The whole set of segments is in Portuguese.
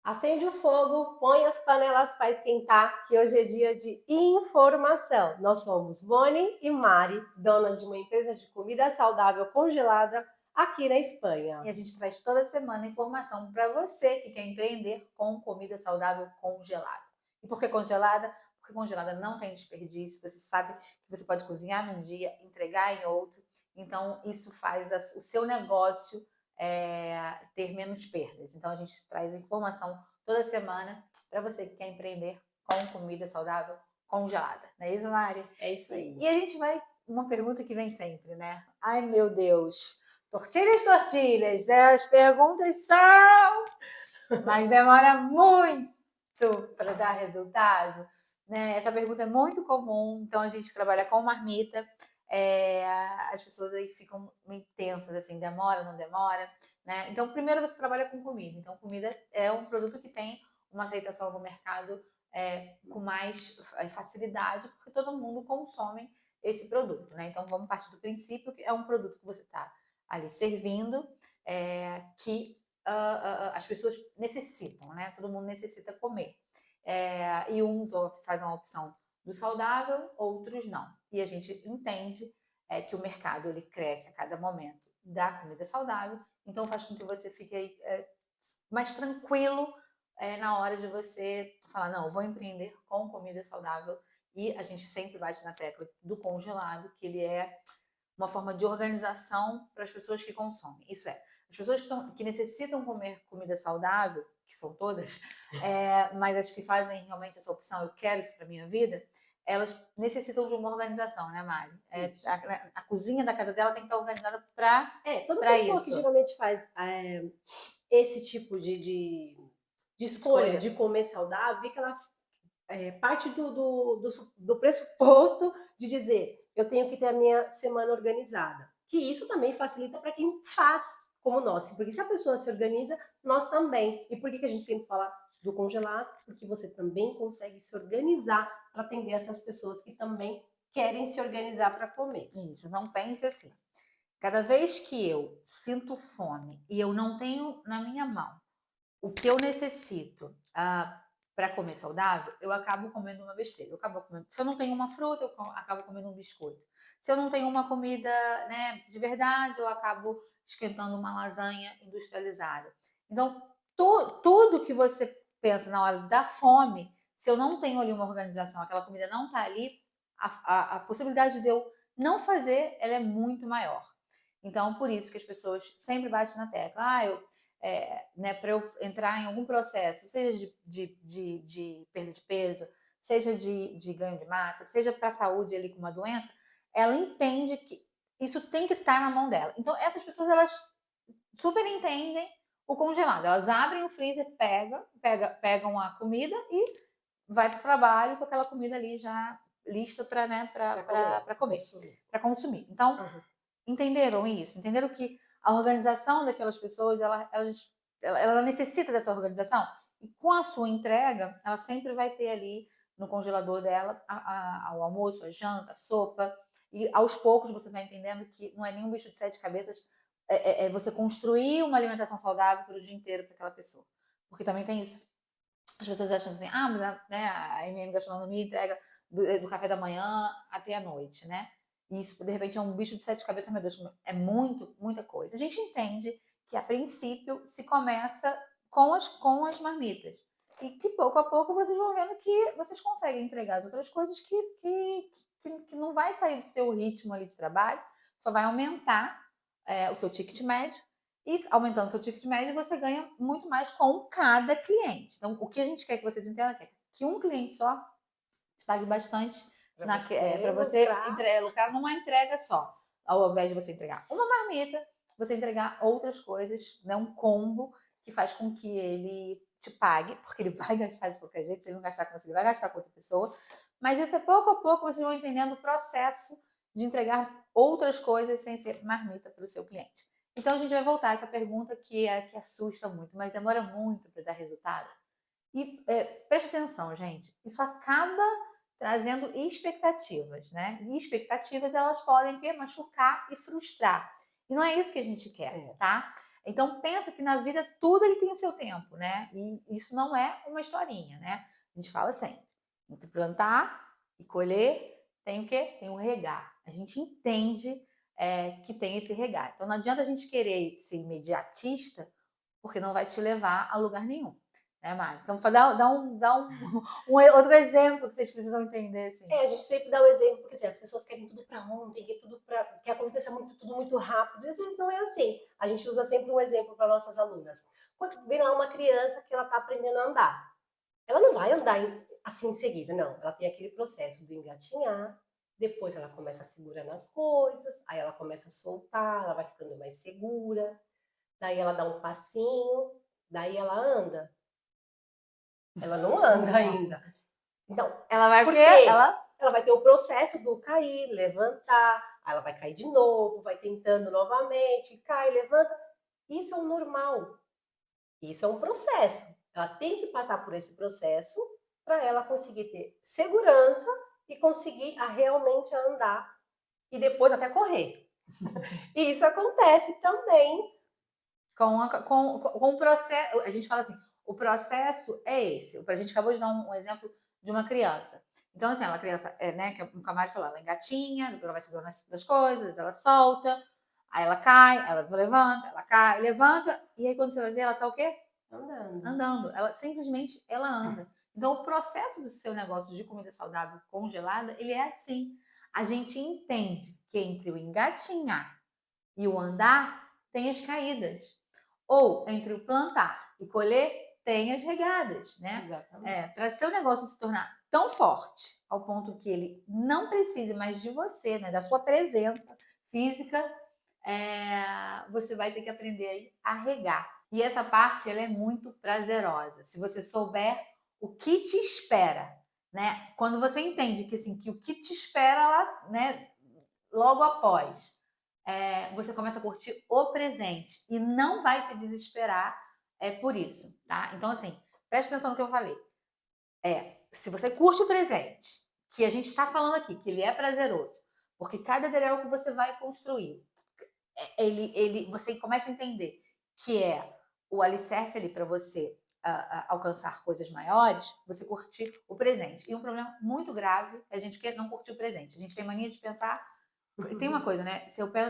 Acende o fogo, põe as panelas para esquentar, que hoje é dia de informação. Nós somos Boni e Mari, donas de uma empresa de comida saudável congelada aqui na E Espanha. a gente traz toda semana informação para você que quer empreender com comida saudável congelada. E por que congelada? Porque congelada não tem desperdício, você sabe que você pode cozinhar num dia, entregar em outro, então isso faz o seu negócio ter menos perdas. Então a gente traz informação toda semana para você que quer empreender com comida saudável congelada. Não é isso, Mari? É isso E, aí. e a gente vai, uma pergunta que vem sempre, né? Ai, meu Deus, tortilhas, tortilhas, né? As perguntas são, mas demora muito para dar resultado, né? Essa pergunta é muito comum, então a gente trabalha com marmita, as pessoas aí ficam meio tensas, assim, demora, não demora, né? Então, primeiro você trabalha com comida, então comida é um produto que tem uma aceitação no mercado com mais facilidade, porque todo mundo consome esse produto, né? Então, vamos partir do princípio que é um produto que você está ali servindo, que as pessoas necessitam, né? Todo mundo necessita comer. E uns fazem uma opção do saudável, outros não. E a gente entende que o mercado ele cresce a cada momento da comida saudável, então faz com que você fique aí, mais tranquilo na hora de você falar, não, vou empreender com comida saudável. E a gente sempre bate na tecla do congelado, que ele é uma forma de organização para as pessoas que consomem. Isso é, as pessoas que necessitam comer comida saudável, que são todas, mas as que fazem realmente essa opção, eu quero isso para minha vida, elas necessitam de uma organização, né, Mari? Isso. A cozinha da casa dela tem que estar organizada para Toda para pessoa que isso. geralmente faz esse tipo de escolha Escolha. de comer saudável, vê que ela parte do pressuposto de dizer eu tenho que ter a minha semana organizada. Que isso também facilita para quem faz como nós. Porque se a pessoa se organiza, nós também. E por que a gente sempre fala do congelado? Porque você também consegue se organizar para atender essas pessoas que também querem se organizar para comer. Isso, não pense assim. Cada vez que eu sinto fome e eu não tenho na minha mão o que eu necessito para comer saudável, eu acabo comendo uma besteira. Se eu não tenho uma fruta, eu acabo comendo um biscoito. Se eu não tenho uma comida, né, de verdade, eu acabo esquentando uma lasanha industrializada. Então, tudo que você pensa na hora da fome, se eu não tenho ali uma organização, aquela comida não está ali, a possibilidade de eu não fazer, ela é muito maior. Então, por isso que as pessoas sempre batem na tecla. Né, para eu entrar em algum processo, seja de perda de peso, seja de ganho de massa, seja para a saúde ali com uma doença, ela entende que isso tem que estar na mão dela. Então, essas pessoas, elas super entendem o congelado. Elas abrem o freezer, pegam a comida e vai para o trabalho com aquela comida ali já lista para, né, Para comer, para para comer, consumir. para consumir. Então, Uhum. entenderam isso? Entenderam que a organização daquelas pessoas, ela necessita dessa organização? E com a sua entrega, ela sempre vai ter ali no congelador dela o almoço, a janta, a sopa. E aos poucos você vai entendendo que não é nenhum bicho de sete cabeças, é você construir uma alimentação saudável para o dia inteiro para aquela pessoa. Porque também tem isso. As pessoas acham assim, mas a MM Gastronomia entrega do café da manhã até a noite, né? Isso, de repente, é um bicho de sete cabeças, meu Deus, é muita coisa. A gente entende que, a princípio, se começa com as marmitas. E que, pouco a pouco, vocês vão vendo que vocês conseguem entregar as outras coisas que não vai sair do seu ritmo ali de trabalho, só vai aumentar o seu ticket médio e aumentando seu ticket médio, você ganha muito mais com cada cliente. Então, o que a gente quer que vocês entendam é que um cliente só te pague bastante Para para você você lucrar. lucrar numa entrega só. Ao invés de você entregar uma marmita, você entregar outras coisas, né, um combo que faz com que ele te pague, porque ele vai gastar de qualquer jeito, se ele não gastar com você, ele vai gastar com outra pessoa. Mas isso é pouco a pouco vocês vão entendendo o processo de entregar outras coisas sem ser marmita para o seu cliente. Então a gente vai voltar a essa pergunta que assusta muito, mas demora muito para dar resultado. E preste atenção, gente, isso acaba trazendo expectativas, né? E expectativas elas podem machucar e frustrar. E não é isso que a gente quer, É. tá? Então, pensa que na vida tudo ele tem o seu tempo, né? E isso não é uma historinha, né? A gente fala sempre, entre plantar e colher, tem o quê? Tem o regar. A gente entende que tem esse regar. Então, não adianta a gente querer ser imediatista, porque não vai te levar a lugar nenhum. Né, Mari? Então, dá um outro exemplo que vocês precisam entender, assim. A gente sempre dá o exemplo, porque assim, as pessoas querem tudo para ontem, que aconteça tudo muito rápido, e às vezes não é assim. A gente usa sempre um exemplo para nossas alunas. Quando vem lá uma criança que ela está aprendendo a andar, ela não vai andar assim em seguida, não. Ela tem aquele processo do engatinhar, depois ela começa a segurar nas coisas, aí ela começa a soltar, ela vai ficando mais segura, daí ela dá um passinho, daí ela anda. Ela não anda ainda. Então, Ela vai o por quê? quê? Ela vai ter o processo do cair, levantar, aí ela vai cair de novo, vai tentando novamente, cai, levanta. Isso é o normal. Isso é um processo. Ela tem que passar por esse processo para ela conseguir ter segurança e conseguir realmente andar e depois até correr. E isso acontece também. Com o processo, a gente fala assim, o processo é esse. A gente acabou de dar um exemplo de uma criança. Então, assim, ela criança, né, que o Camari falou, ela engatinha, depois ela vai segurando das coisas, ela solta, aí ela cai, ela levanta, ela cai, levanta, e aí quando você vai ver, ela tá o quê? Andando. Andando. Ela simplesmente ela anda. Então, o processo do seu negócio de comida saudável congelada, ele é assim. A gente entende que entre o engatinhar e o andar tem as caídas. Ou entre o plantar e colher, tem as regadas, né? Exatamente. Para seu negócio se tornar tão forte, ao ponto que ele não precise mais de você, né? Da sua presença física, você vai ter que aprender aí a regar. E essa parte, ela é muito prazerosa. Se você souber o que te espera, né? Quando você entende que, assim, que o que te espera lá, né? Logo após, você começa a curtir o presente e não vai se desesperar por isso, tá? Então, assim, preste atenção no que eu falei. Se você curte o presente, que a gente está falando aqui, que ele é prazeroso, porque cada degrau que você vai construir, você começa a entender que é o alicerce ali para você alcançar coisas maiores, você curtir o presente. E um problema muito grave é a gente que não curtir o presente. A gente tem mania de pensar. Tem uma coisa, né?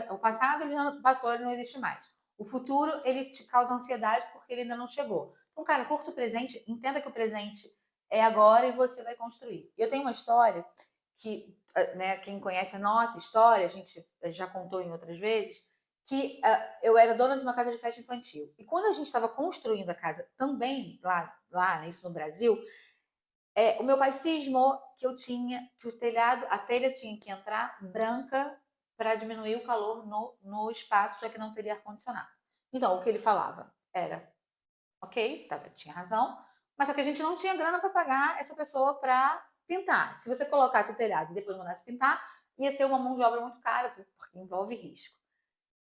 O passado ele já passou, ele não existe mais. O futuro ele te causa ansiedade porque ele ainda não chegou. Então, cara, curta o presente, entenda que o presente é agora e você vai construir. Eu tenho uma história que, né, quem conhece a nossa história, a gente já contou em outras vezes, que eu era dona de uma casa de festa infantil. E quando a gente estava construindo a casa também lá, né, isso no Brasil, o meu pai cismou que que o telhado, a telha tinha que entrar branca para diminuir o calor no espaço, já que não teria ar-condicionado. Então, o que ele falava era, ok, tinha razão, mas só que a gente não tinha grana para pagar essa pessoa para pintar. Se você colocasse o telhado e depois mandasse pintar, ia ser uma mão de obra muito cara, porque envolve risco.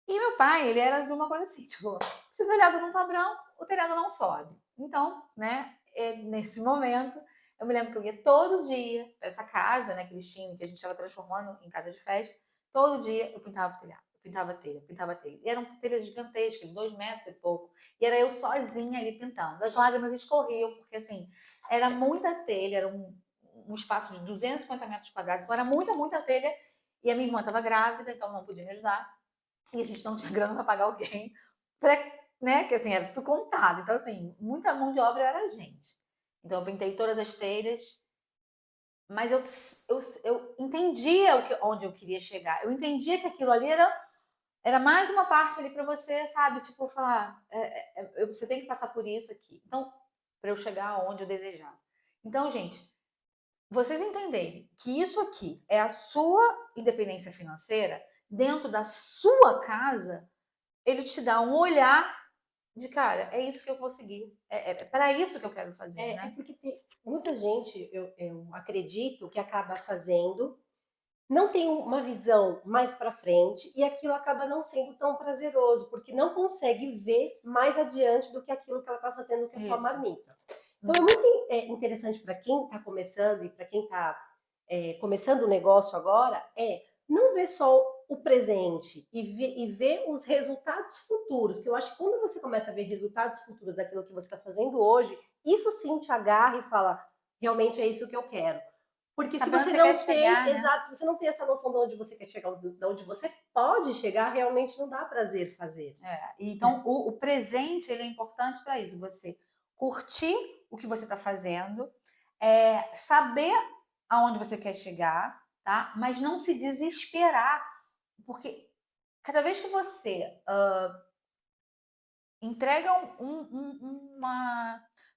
E meu pai, ele era de uma coisa assim, tipo, se o telhado não tá branco, o telhado não sobe. Então, né, nesse momento, eu me lembro que eu ia todo dia para essa casa, né, que eles tinham, que a gente estava transformando em casa de festa, todo dia eu pintava o telhado, eu pintava a telha, pintava a telha. E eram telhas gigantescas, de 2 metros e pouco. E era eu sozinha ali pintando. As lágrimas escorriam, porque assim, era muita telha, era um espaço de 250 metros quadrados, então era muita telha. E a minha irmã estava grávida, então não podia me ajudar. E a gente não tinha grana para pagar alguém, né? Que assim, era tudo contado. Então, assim, muita mão de obra era a gente. Então, eu pintei todas as telhas, mas eu entendia onde eu queria chegar. Eu entendia que aquilo ali era mais uma parte ali para você, sabe? Tipo, falar, você tem que passar por isso aqui. Então, para eu chegar onde eu desejava. Então, gente, vocês entenderem que isso aqui é a sua independência financeira dentro da sua casa, ele te dá um olhar de, cara, é isso que eu vou seguir. É para isso que eu quero fazer, né? Porque tem muita gente, eu acredito, que acaba fazendo, não tem uma visão mais para frente e aquilo acaba não sendo tão prazeroso, porque não consegue ver mais adiante do que aquilo que ela está fazendo, que é só Isso. marmita. Então é muito interessante para quem está começando e para quem está começando o negócio agora, não ver só o presente e ver os resultados futuros, que eu acho que quando você começa a ver resultados futuros daquilo que você está fazendo hoje, isso sim te agarra e fala, realmente é isso que eu quero. Porque se Saber onde você você quer não tem, chegar, né? exato, se você não tem essa noção de onde você quer chegar, de onde você pode chegar, realmente não dá prazer fazer. Então, o presente ele é importante para isso. Você curtir o que você está fazendo, saber aonde você quer chegar, tá? Mas não se desesperar, porque cada vez que você entrega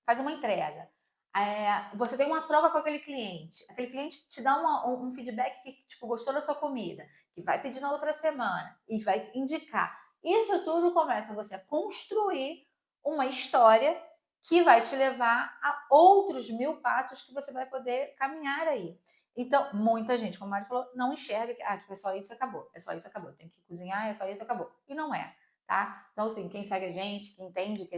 faz uma entrega, você tem uma troca com aquele cliente te dá um feedback que tipo gostou da sua comida, que vai pedir na outra semana e vai indicar. Isso tudo começa você a construir uma história que vai te levar a outros 1000 passos que você vai poder caminhar aí. Então, muita gente, como a Mari falou, não enxerga que tipo, é só isso e acabou. É só isso e acabou. Tem que cozinhar, é só isso e acabou. E não é, tá? Então, assim, quem segue a gente, que entende o que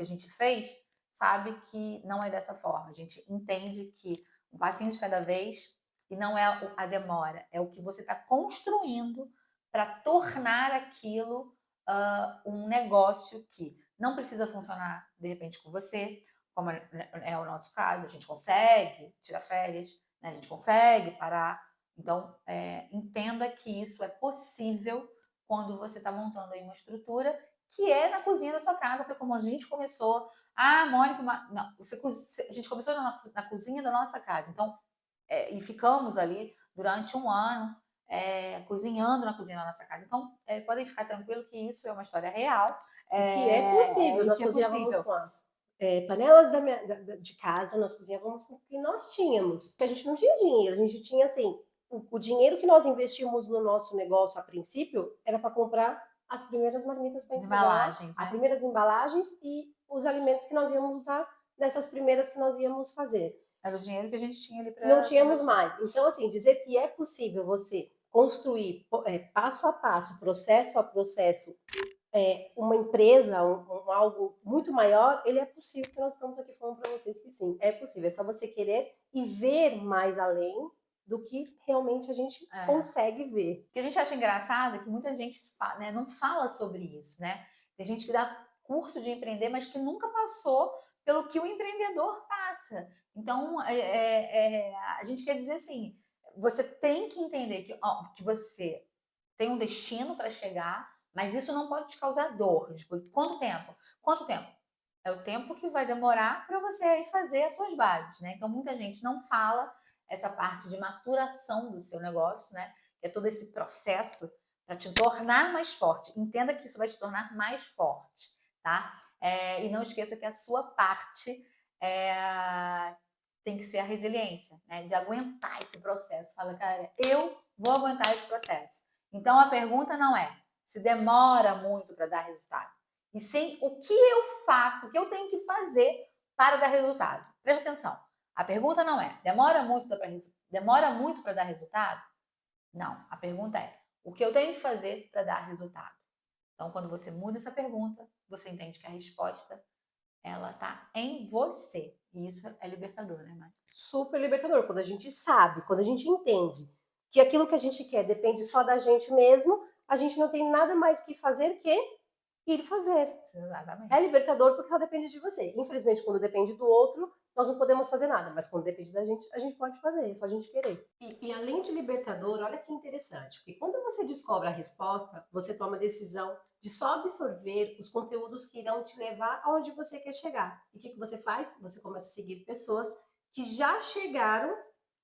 a gente fez, sabe que não é dessa forma. A gente entende que um passinho de cada vez e não é a demora, é o que você está construindo para tornar aquilo um negócio que não precisa funcionar de repente com você, como é o nosso caso, a gente consegue tirar férias, né? A gente consegue parar. Então, entenda que isso é possível quando você está montando aí uma estrutura que é na cozinha da sua casa. Foi como a gente começou. Mônica, não, a gente começou na cozinha da nossa casa. Então, e ficamos ali durante um ano cozinhando na cozinha da nossa casa. Então, podem ficar tranquilos que isso é uma história real. E que é possível, E nós que é cozinhávamos possível. com as panelas de casa, nós cozinhávamos com o que nós tínhamos, porque a gente não tinha dinheiro, a gente tinha assim, o dinheiro que nós investimos no nosso negócio a princípio era para comprar as primeiras marmitas para entregar, Embalagens, as né? primeiras embalagens e os alimentos que nós íamos usar nessas primeiras que nós íamos fazer. Era o dinheiro que a gente tinha ali Não para tínhamos investir. mais. Então, assim, dizer que é possível você construir passo a passo, processo a processo, uma empresa, algo muito maior, ele é possível, que nós estamos aqui falando para vocês que sim, é possível. É só você querer e ver mais além do que realmente a gente consegue ver. O que a gente acha engraçado é que muita gente né, não fala sobre isso, né? Tem gente que dá curso de empreender, mas que nunca passou pelo que o empreendedor passa. Então, a gente quer dizer assim, você tem que entender que você tem um destino para chegar, mas isso não pode te causar dor. Tipo, quanto tempo? Quanto tempo? É o tempo que vai demorar para você aí fazer as suas bases, né? Então, muita gente não fala essa parte de maturação do seu negócio, né? Que é todo esse processo para te tornar mais forte. Entenda que isso vai te tornar mais forte, tá? E não esqueça que a sua parte tem que ser a resiliência, né? De aguentar esse processo. Fala, cara, eu vou aguentar esse processo. Então, a pergunta não é se demora muito para dar resultado, e sim o que eu faço, o que eu tenho que fazer para dar resultado. Presta atenção. A pergunta não é demora muito para dar resultado? Não. A pergunta é o que eu tenho que fazer para dar resultado. Então, quando você muda essa pergunta, você entende que a resposta ela tá em você. E isso é libertador, né, Mari? Super libertador, quando a gente sabe, quando a gente entende que aquilo que a gente quer depende só da gente mesmo, a gente não tem nada mais que fazer que ir fazer. Exatamente. É libertador porque só depende de você. Infelizmente, quando depende do outro, nós não podemos fazer nada, mas quando depende da gente, a gente pode fazer, é só a gente querer. E além de libertador, olha que interessante, porque quando você descobre a resposta, você toma a decisão de só absorver os conteúdos que irão te levar aonde você quer chegar. E o que você faz? Você começa a seguir pessoas que já chegaram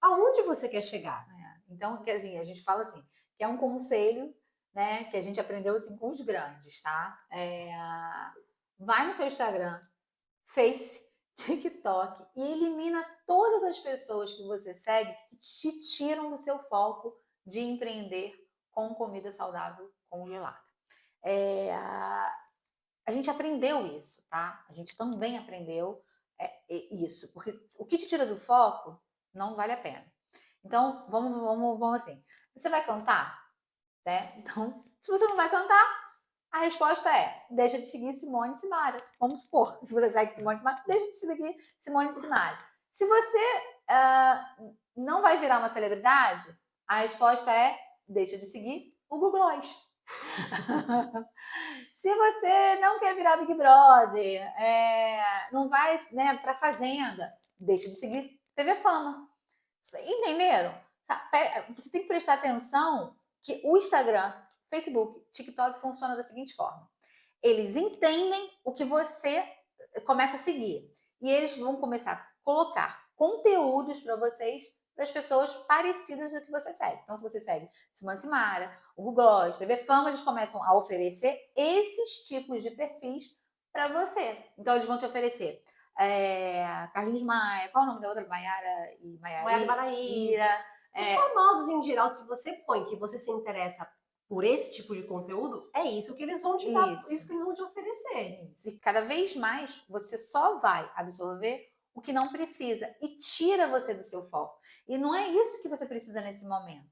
aonde você quer chegar. Então, quer dizer, a gente fala assim, que é um conselho, né, que a gente aprendeu assim com os grandes, tá? Vai no seu Instagram, Face, TikTok e elimina todas as pessoas que você segue que te tiram do seu foco de empreender com comida saudável congelada. A gente aprendeu isso, tá? A gente também aprendeu isso, porque o que te tira do foco não vale a pena. Então, vamos assim. Você vai cantar? Né? Então, se você não vai cantar, a resposta é: deixa de seguir Simone e Simaria. Vamos supor, se você segue Simone e Simaria, deixa de seguir Simone e Simaria. Se você não vai virar uma celebridade, a resposta é: deixa de seguir o Google Gloss. Se você não quer virar Big Brother, não vai, né, para Fazenda, deixa de seguir TV Fama. Entenderam? Você tem que prestar atenção que o Instagram, Facebook, TikTok funciona da seguinte forma. Eles entendem o que você começa a seguir. E eles vão começar a colocar conteúdos para vocês das pessoas parecidas do que você segue. Então, se você segue Simone Simara, o Google Gloss, TV Fama, eles começam a oferecer esses tipos de perfis para você. Então, eles vão te oferecer Carlinhos Maia, qual é o nome da outra? Maiara e Maiara Maraíza. Os famosos em geral, se você põe que você se interessa por esse tipo de conteúdo, é isso que eles vão te dar, isso que eles vão te oferecer. Isso. E cada vez mais você só vai absorver o que não precisa e tira você do seu foco. E não é isso que você precisa nesse momento.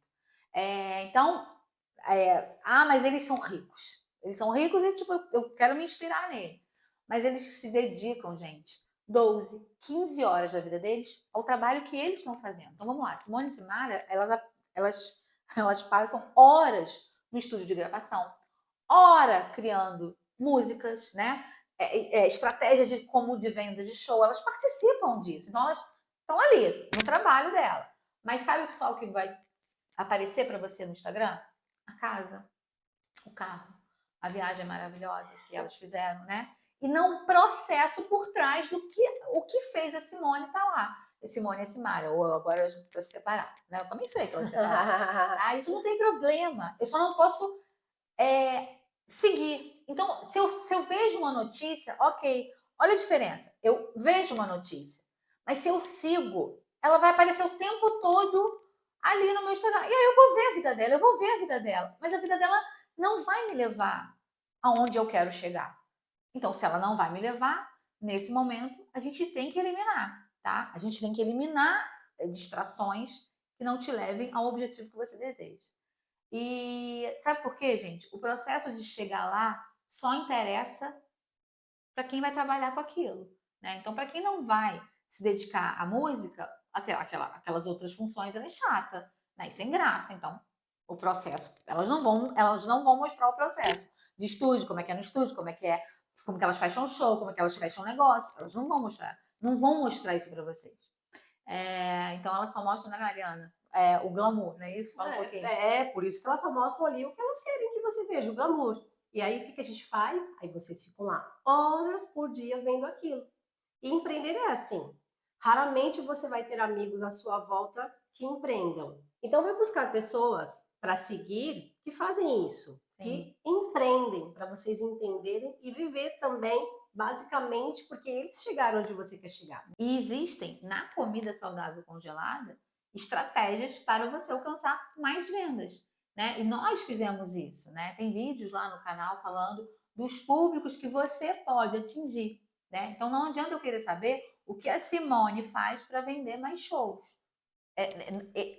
Mas eles são ricos. Eles são ricos e, tipo, eu quero me inspirar nele. Mas eles se dedicam, gente, 12, 15 horas da vida deles ao trabalho que eles estão fazendo. Então, vamos lá. Simone e Simara, elas passam horas no estúdio de gravação, hora criando músicas, né? Estratégia de venda de show, elas participam disso. Então, elas estão ali, no trabalho dela. Mas sabe só o que vai aparecer para você no Instagram? A casa, o carro, a viagem maravilhosa que elas fizeram, né? E não o processo por trás do que o que fez a Simone estar lá. A Simone e a Simara, ou agora a gente precisa se separar, né? Eu também sei que elas se separaram. Isso não tem problema. Eu só não posso seguir. Então, se eu vejo uma notícia, ok, olha a diferença. Eu vejo uma notícia, mas se eu sigo, ela vai aparecer o tempo todo ali no meu Instagram. E aí eu vou ver a vida dela, eu vou ver a vida dela. Mas a vida dela não vai me levar aonde eu quero chegar. Então, se ela não vai me levar, nesse momento, a gente tem que eliminar, tá? A gente tem que eliminar distrações que não te levem ao objetivo que você deseja. E sabe por quê, gente? O processo de chegar lá só interessa para quem vai trabalhar com aquilo, né? Então, para quem não vai se dedicar à música, aquelas outras funções, ela é chata, né? E sem graça. Então, o processo, elas não vão mostrar o processo de estúdio, como é que é no estúdio, como que elas fecham o show, como é que elas fecham o negócio. Elas não vão mostrar isso para vocês. Então, elas só mostram, né, Mariana? O glamour, não é isso? Fala um pouquinho. Por isso que elas só mostram ali o que elas querem que você veja, o glamour. E aí, o que a gente faz? Aí vocês ficam lá horas por dia vendo aquilo. E empreender é assim. Raramente você vai ter amigos à sua volta que empreendam. Então, vai buscar pessoas para seguir que fazem isso, que empreendem, para vocês entenderem e viver também, basicamente, porque eles chegaram onde você quer chegar. E existem, na comida saudável congelada, estratégias para você alcançar mais vendas, né? E nós fizemos isso, né? Tem vídeos lá no canal falando dos públicos que você pode atingir, né? Então não adianta eu querer saber o que a Simone faz para vender mais shows.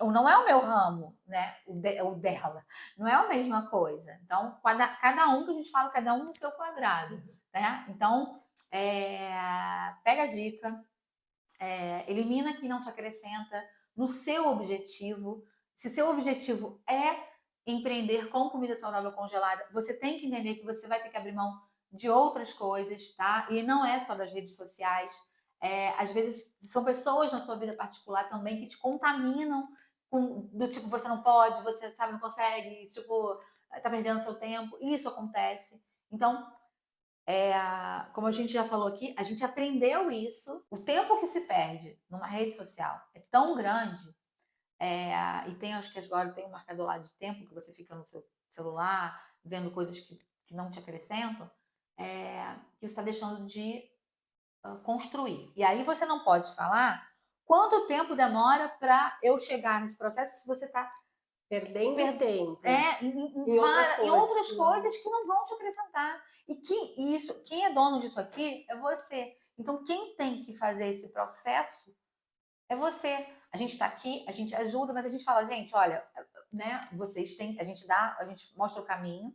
Não é o meu ramo, né? O dela. Não é a mesma coisa. Então, cada um que a gente fala, cada um no seu quadrado, né? Então, pega a dica, elimina quem não te acrescenta no seu objetivo. Se seu objetivo é empreender com comida saudável congelada, você tem que entender que você vai ter que abrir mão de outras coisas, tá? E não é só das redes sociais. Às vezes são pessoas na sua vida particular também que te contaminam do tipo, você não pode, você sabe, não consegue, tipo, tá perdendo seu tempo. Isso acontece. Então, como a gente já falou aqui, a gente aprendeu isso. O tempo que se perde numa rede social é tão grande, e acho que agora tem um marcador lá de tempo que você fica no seu celular, vendo coisas que não te acrescentam, que você está deixando de construir. E aí você não pode falar quanto tempo demora para eu chegar nesse processo se você está perdendo tempo. Em outras coisas que não vão te acrescentar. E quem é dono disso aqui é você. Então, quem tem que fazer esse processo é você. A gente está aqui, a gente ajuda, mas a gente fala, gente, olha, né? A gente mostra o caminho,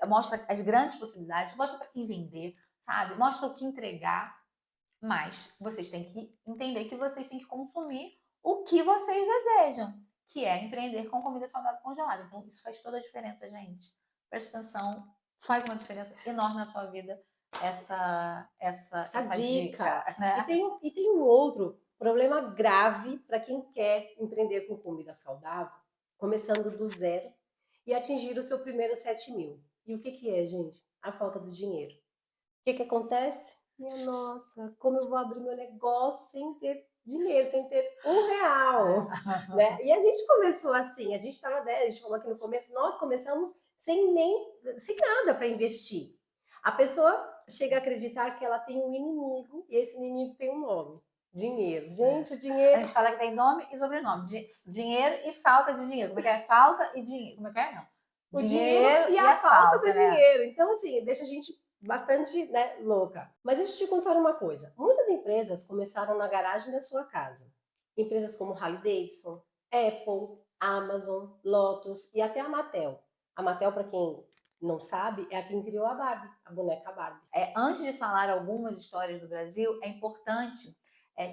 mostra as grandes possibilidades, mostra para quem vender, sabe? Mostra o que entregar, mas vocês têm que entender que vocês têm que consumir o que vocês desejam. que é empreender com comida saudável congelada. Então, isso faz toda a diferença, gente. Preste atenção, faz uma diferença enorme na sua vida Essa essa dica. dica, né? E tem um outro problema grave para quem quer empreender com comida saudável, começando do zero e atingir o seu primeiro 7.000. E o que que é, gente? A falta do dinheiro. O que que acontece? Minha nossa, como eu vou abrir meu negócio sem ter dinheiro, sem ter R$ 1, né? E a gente começou assim, a gente falou aqui no começo, nós começamos sem nada para investir. A pessoa chega a acreditar que ela tem um inimigo e esse inimigo tem um nome, dinheiro. Gente, o A dinheiro, gente fala que tem nome e sobrenome. Dinheiro e falta de dinheiro. Como é que é? Falta e dinheiro. Como é que é? Não. o dinheiro Dinheiro e e a a falta do falta, né? dinheiro. Então, assim, deixa a gente bastante, né, louca. Mas deixa eu te contar uma coisa. Muitas empresas começaram na garagem da sua casa. Empresas como Harley Davidson, Apple, Amazon, Lotus e até a Mattel. A Mattel, para quem não sabe, é a quem criou a Barbie, a boneca Barbie. Antes de falar algumas histórias do Brasil, é importante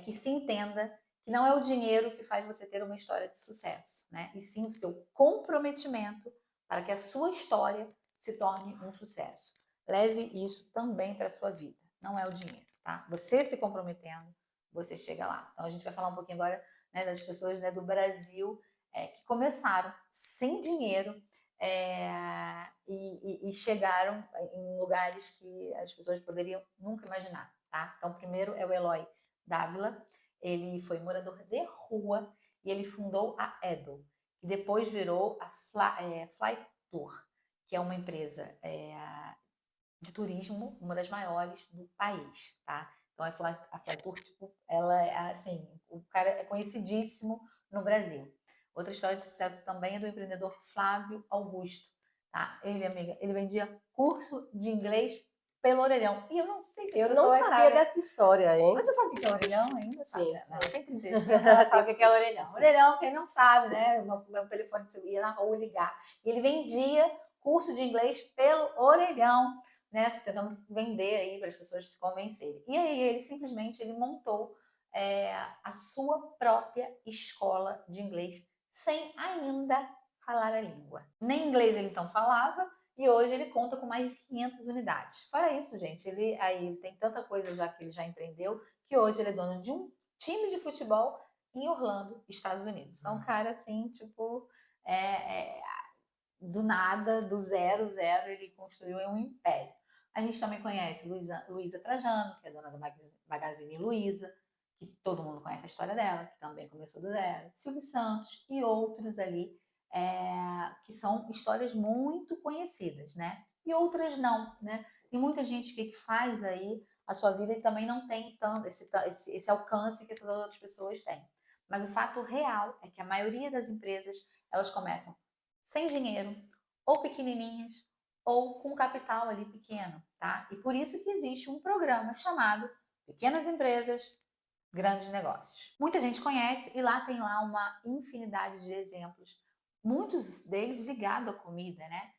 que se entenda que não é o dinheiro que faz você ter uma história de sucesso, né? E sim o seu comprometimento para que a sua história se torne um sucesso. Leve isso também para a sua vida. Não é o dinheiro, tá? Você se comprometendo, você chega lá. Então a gente vai falar um pouquinho agora, né, das pessoas, né, do Brasil que começaram sem dinheiro e chegaram em lugares que as pessoas poderiam nunca imaginar, tá? Então, primeiro é o Eloy Dávila, ele foi morador de rua e ele fundou a Edo, que depois virou a Fly Tour, que é uma empresa de turismo, uma das maiores do país, tá? Então, a Fly Tour, tipo, ela é assim, o cara é conhecidíssimo no Brasil. Outra história de sucesso também é do empreendedor Flávio Augusto, tá? Ele, amiga, ele vendia curso de inglês pelo orelhão. E eu não sei se as Eu não pessoas sabia sabem. dessa história, hein? Você sabe o que é orelhão ainda? Sabe, Sim, né? sim. Tem 35, ela sabe o que é orelhão. Orelhão, quem não sabe, né? Meu telefone que você ia na rua ligar. E ele vendia curso de inglês pelo orelhão, né? Tentando vender aí para as pessoas se convencerem. E aí ele simplesmente montou a sua própria escola de inglês sem ainda falar a língua. Nem inglês ele então falava, e hoje ele conta com mais de 500 unidades. Fora isso, gente, ele tem tanta coisa já que ele já empreendeu, que hoje ele é dono de um time de futebol em Orlando, Estados Unidos. Então, o cara, assim, tipo, do nada, do zero, ele construiu um império. A gente também conhece Luísa Trajano, que é dona da Magazine Luiza, que todo mundo conhece a história dela, que também começou do zero. Silvio Santos e outros ali, que são histórias muito conhecidas, né? E outras não, né? Tem muita gente que faz aí a sua vida e também não tem tanto esse alcance que essas outras pessoas têm. Mas o fato real é que a maioria das empresas, elas começam sem dinheiro, ou pequenininhas, ou com capital ali pequeno, tá? E por isso que existe um programa chamado Pequenas Empresas, Grandes Negócios. Muita gente conhece e lá tem lá uma infinidade de exemplos, muitos deles ligados à comida, né?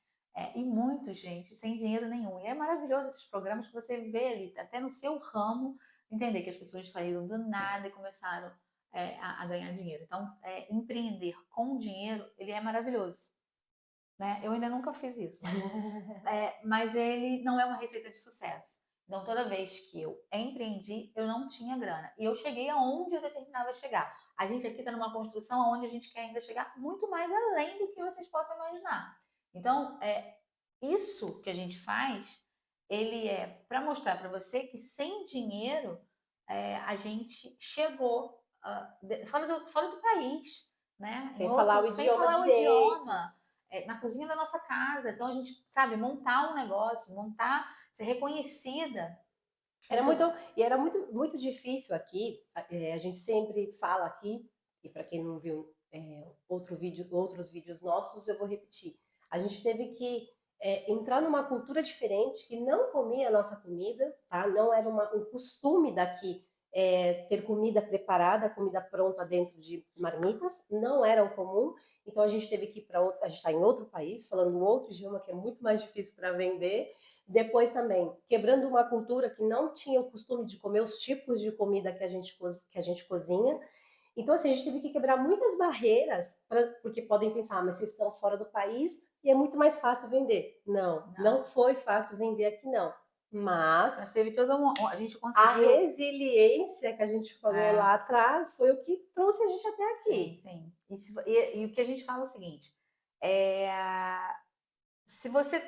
E muitos, gente, sem dinheiro nenhum. E é maravilhoso esses programas que você vê ali, até no seu ramo, entender que as pessoas saíram do nada e começaram a ganhar dinheiro. Então, empreender com dinheiro, ele é maravilhoso. Né? Eu ainda nunca fiz isso, mas ele não é uma receita de sucesso. Então, toda vez que eu empreendi, eu não tinha grana. E eu cheguei aonde eu determinava chegar. A gente aqui está numa construção onde a gente quer ainda chegar muito mais além do que vocês possam imaginar. Então, isso que a gente faz, ele é para mostrar para você que sem dinheiro a gente chegou fora do país, né? Sem falar o Sem idioma falar o direito. idioma, na cozinha da nossa casa. Então a gente sabe montar um negócio, ser reconhecida. Era muito difícil aqui. A gente sempre fala aqui, e para quem não viu outros vídeos nossos, eu vou repetir. A gente teve que entrar numa cultura diferente que não comia a nossa comida, tá? Não era um costume daqui ter comida preparada, comida pronta dentro de marmitas, não era o comum. Então a gente teve que ir para outro, a gente está em outro país, falando um outro idioma que é muito mais difícil para vender. Depois também, quebrando uma cultura que não tinha o costume de comer os tipos de comida que a gente cozinha. Então, assim, a gente teve que quebrar muitas barreiras, porque podem pensar, mas vocês estão fora do país e é muito mais fácil vender. Não, Não. não foi fácil vender aqui, não. Mas Mas teve todo a gente a conseguiu. resiliência que a gente falou É, lá atrás foi o que trouxe a gente até sim, aqui. sim. E o que a gente fala é o seguinte: é, se você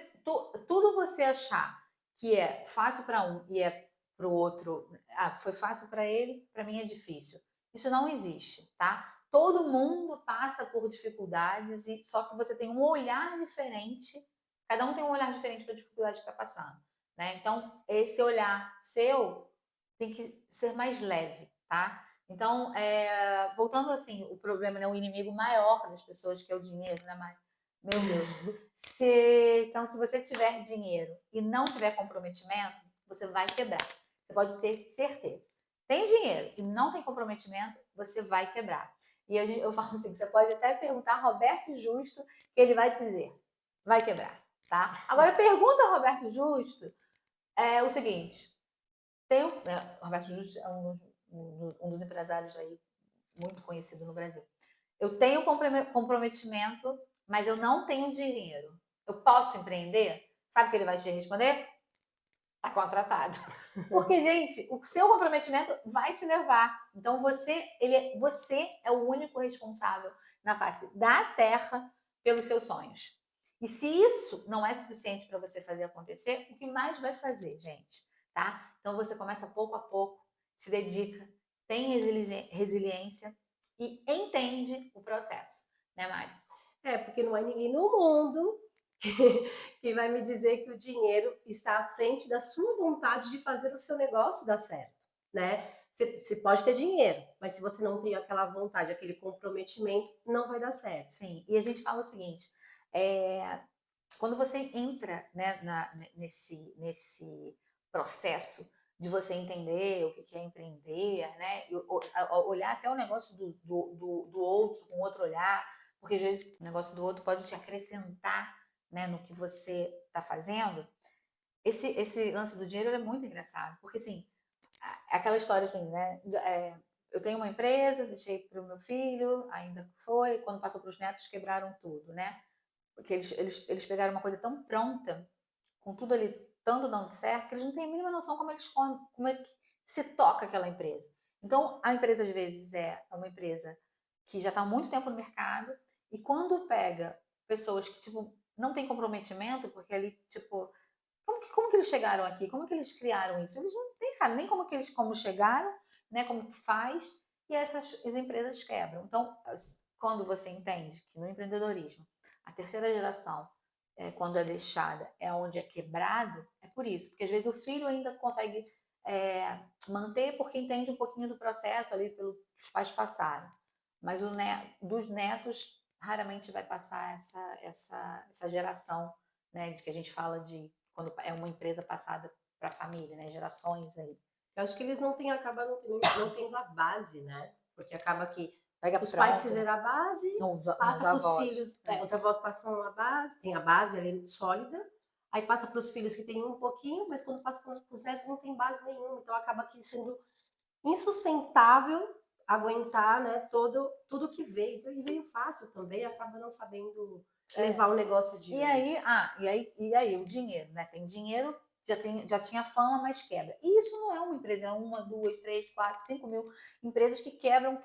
tudo você achar que é fácil para um e é para o outro, foi fácil para ele, para mim é difícil. Isso não existe, tá? Todo mundo passa por dificuldades e só que você tem um olhar diferente. Cada um tem um olhar diferente para a dificuldade que está passando, né? Então esse olhar seu tem que ser mais leve, tá? Então, voltando assim, o problema, né, o inimigo maior das pessoas que é o dinheiro, né, Mari? Meu Deus. Então, se você tiver dinheiro e não tiver comprometimento, você vai quebrar. Você pode ter certeza. Tem dinheiro e não tem comprometimento, você vai quebrar. E eu falo assim, você pode até perguntar a Roberto Justo, que ele vai te dizer, vai quebrar, tá? Agora, pergunta ao Roberto Justo o seguinte, o Roberto Justo é um dos empresários aí muito conhecido no Brasil. Eu tenho comprometimento, mas eu não tenho dinheiro. Eu posso empreender? Sabe o que ele vai te responder? Tá contratado. Porque, gente, o seu comprometimento vai te levar. Então, você é o único responsável na face da terra pelos seus sonhos. E se isso não é suficiente para você fazer acontecer, o que mais vai fazer, gente? Tá? Então, você começa pouco a pouco, se dedica, tem resiliência e entende o processo. Né, Mari? Porque não há ninguém no mundo que vai me dizer que o dinheiro está à frente da sua vontade de fazer o seu negócio dar certo, né? Você pode ter dinheiro, mas se você não tem aquela vontade, aquele comprometimento, não vai dar certo. Sim, e a gente fala o seguinte, quando você entra, né, nesse processo de você entender o que é empreender, né, e olhar até o negócio do outro com outro olhar, porque às vezes o negócio do outro pode te acrescentar, né, no que você está fazendo. Esse lance do dinheiro é muito engraçado, porque assim, aquela história assim, né, eu tenho uma empresa, deixei para o meu filho, ainda foi, quando passou para os netos quebraram tudo, né? Porque eles pegaram uma coisa tão pronta, com tudo ali tanto dando certo, que eles não têm a mínima noção como é que se toca aquela empresa. Então, a empresa, às vezes, é uma empresa que já está há muito tempo no mercado, e quando pega pessoas que, tipo, não têm comprometimento, porque ali, tipo, como que eles chegaram aqui? Como que eles criaram isso? Eles não nem sabem nem como chegaram, né? Como que faz, e essas as empresas quebram. Então, quando você entende que no empreendedorismo a terceira geração, quando é deixada, é onde é quebrado, é por isso. Porque às vezes o filho ainda consegue manter porque entende um pouquinho do processo ali pelo que os pais passaram. Mas dos netos, raramente vai passar essa geração, né, de que a gente fala de quando é uma empresa passada para a família, né, gerações aí. Eu acho que eles acabam não tendo a base, né? Porque acaba que Pega os pais pronto, né? fizeram a base, Os passa para os avós. filhos, os avós passam a base, tem a base ali sólida, aí passa para os filhos que tem um pouquinho, mas quando passa para os netos não tem base nenhuma, então acaba aqui sendo insustentável aguentar, né, tudo que veio. Então, e veio fácil também, acaba não sabendo levar o negócio E adiante. aí, o dinheiro, né? Tem dinheiro, já tinha fama, mas quebra. E isso não é uma empresa, é uma, duas, três, quatro, 5 mil empresas que quebram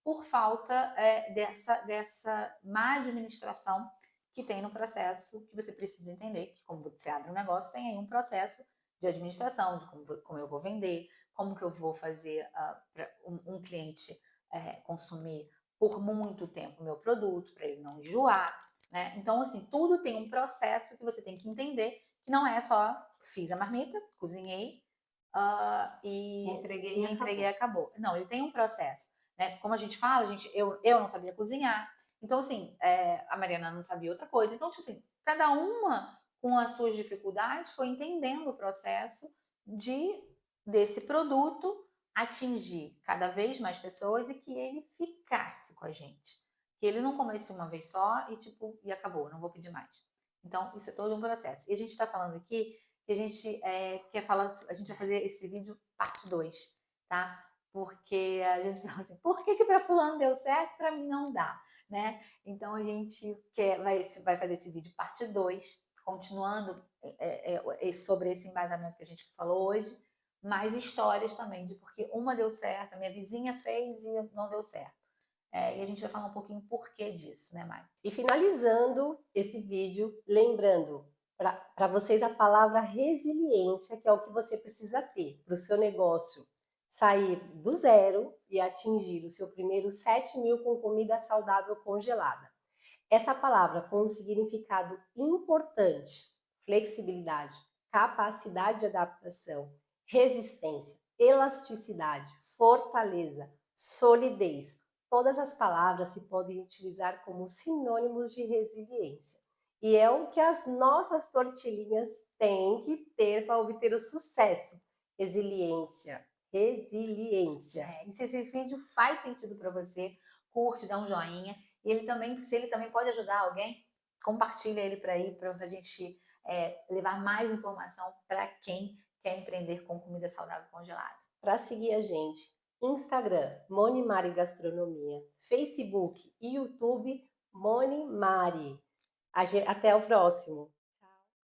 por falta dessa má administração que tem no processo, que você precisa entender que como você abre um negócio, tem aí um processo de administração, de como eu vou vender, como que eu vou fazer para um cliente consumir por muito tempo o meu produto, para ele não enjoar, né? Então, assim, tudo tem um processo que você tem que entender, que não é só fiz a marmita, cozinhei Entreguei e entreguei e acabou. acabou. Não, ele tem um processo. Né? Como a gente fala, eu não sabia cozinhar. Então, assim, a Mariana não sabia outra coisa. Então, tipo assim, cada uma com as suas dificuldades foi entendendo o processo desse produto atingir cada vez mais pessoas e que ele ficasse com a gente. Que ele não comesse uma vez só e tipo, e acabou, não vou pedir mais. Então, isso é todo um processo. E a gente está falando aqui que a gente quer falar, a gente vai fazer esse vídeo parte 2, tá? porque a gente fala assim, por que para fulano deu certo, para mim não dá, né? Então a gente vai fazer esse vídeo parte 2, continuando sobre esse embasamento que a gente falou hoje, mais histórias também, de porque uma deu certo, a minha vizinha fez e não deu certo. E a gente vai falar um pouquinho porquê disso, né, Mai? E finalizando esse vídeo, lembrando para vocês a palavra resiliência, que é o que você precisa ter para o seu negócio sair do zero e atingir o seu primeiro 7.000 com comida saudável congelada. Essa palavra com um significado importante, flexibilidade, capacidade de adaptação, resistência, elasticidade, fortaleza, solidez. Todas as palavras se podem utilizar como sinônimos de resiliência. E é o que as nossas tortilhinhas têm que ter para obter o sucesso. Resiliência, resiliência. E se esse vídeo faz sentido para você, curte, dá um joinha. E ele também, se ele também pode ajudar alguém, compartilha ele para aí, para a gente levar mais informação para quem quer empreender com comida saudável congelada. Para seguir a gente, Instagram, Moni Mari Gastronomia, Facebook e YouTube, Moni Mari. Até o próximo.